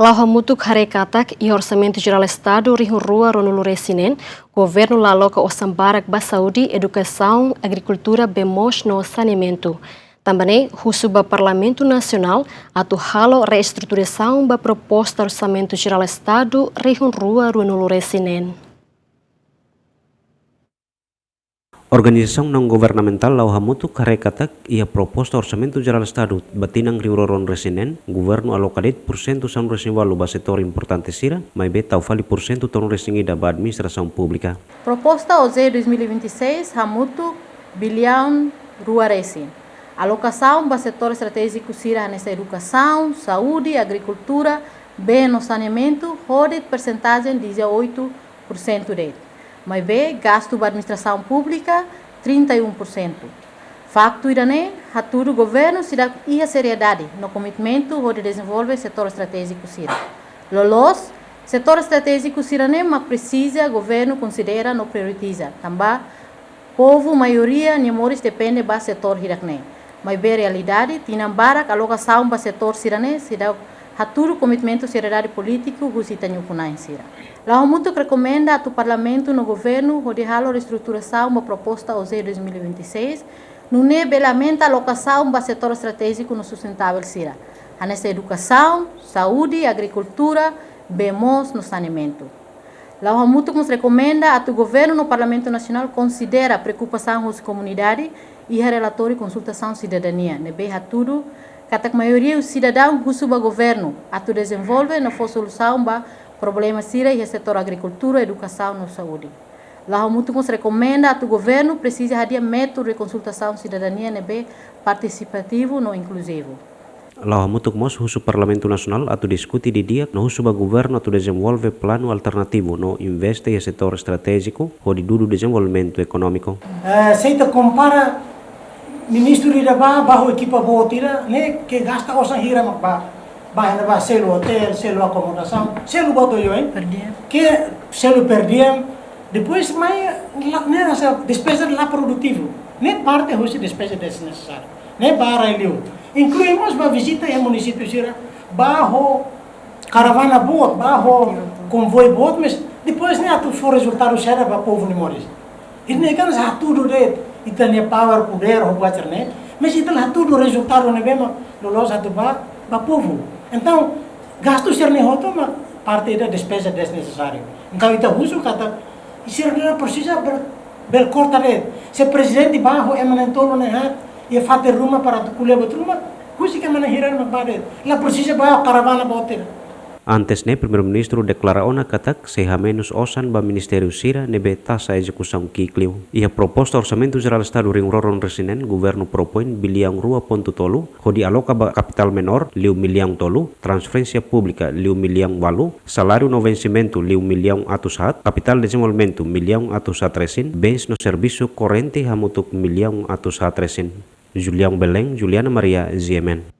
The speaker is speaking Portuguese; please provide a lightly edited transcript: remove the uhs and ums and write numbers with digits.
Lauhamutuk Harekatak e Orçamento Geral Estado Rihurua Ronulu Resinen, Governo Laloca Ossambarak Saúde, Educação, Agricultura, Bemos no Saneamento. Também, Husuba Parlamento Nacional, atuhalo reestruturação da proposta Orçamento Geral Estado Rihurua Ronulu Resinen. Organização não governamental Lauhamutuk Harekatak ia proposta Orçamento Geral Estado batinang riuroron resinen, governo alocadet % são resinvalu ba setor importante sira, mas betau fali % tão resingida ba administração pública. Proposta OZ 2026 Hamutuk bilhão rua resin. Alocação ba setor estratégico sira nessa educação, saúde, agricultura, bem no saneamento, rodet percentagem 18% dele. Mas B, gasto da administração pública, 31%. Facto irane, haturo governo sira ia seriedade no comitimento de desenvolver setor estratégico sira. Lolos, setor estratégico sirane, mas precisa governo considera no prioritiza. Também, povo maioria nemores depende do setor hirakne. Mas B, realidade, tinam barak alocação do setor sirane, sira haturo comitimento seriedade político, husita nyukunai sira. Lauhamutuk recomenda ao Parlamento no governo rodihalo reestruturação da proposta OZ 2026, no belamenta alocação do setor estratégico no sustentável sira. A nessa educação, saúde, agricultura, bemos no saneamento. Lauhamutuk nos recomenda ao governo no Parlamento Nacional considera a preocupação das comunidades e a relatório consultação cidadania. Nebe haturo katak maioria os cidadãos husuba governo atu desenvolve na for solução ba problema sira e setor agricultura, educação e saúde. Lauhamutuk nos recomenda ao governo precisa hadia método de consultação cidadania nebe participativo no inclusivo. Lauhamutuk mos husu Parlamento Nasional atu diskuti di dia no husu ba governo atu desenvolve plano alternativo no investe e setor estratégico ho di dudu desenvolvimento econômico. Seita compara ministro ida bajo equipa botira ne que gasta osan hira mak ba selo hotel, selo acomodação, selo boto yo que selo per diem, depois mai nessa despesa lá produtivo, ne parte hoje despesa desnecessária, ne bara elio. Incluímos ba visita em município sira bajo caravana bot, bajo convoy bot, mas depois ne atu for resultado será ba povo nimores. E ne kan sa tudo de itania power poder o buaterne, mas itulah tudo resultado ne bema lolos atu ba povo. Então, gasto ser nehoto, mas parte da despesa desnecessária. Então, itu uso kata, ser não precisa bercortar. Se presidente bajo emanentolo nehat, ia fazer rumah para tu kuliah betrumah, kusi que manahiran makbadet. La precisa bajo caravana botir. Antes ne primeiro-ministro declara ona katak seha menos osan ba Ministério Sira nebe tasa execução kikliu. Ia proposta Orçamento Geral Estado ringroron resinen governo propõe bilhão rua ponto tolu, hodi aloca ba capital menor liu milhão tolu, transferência pública liu milhão walu, salário no vencimento liu milhão atusat, capital desenvolvimento milhão atusat resin, bens no serviço corrente hamutuk milhão atusat resin. Julião Belém, Juliana Maria, ZMN.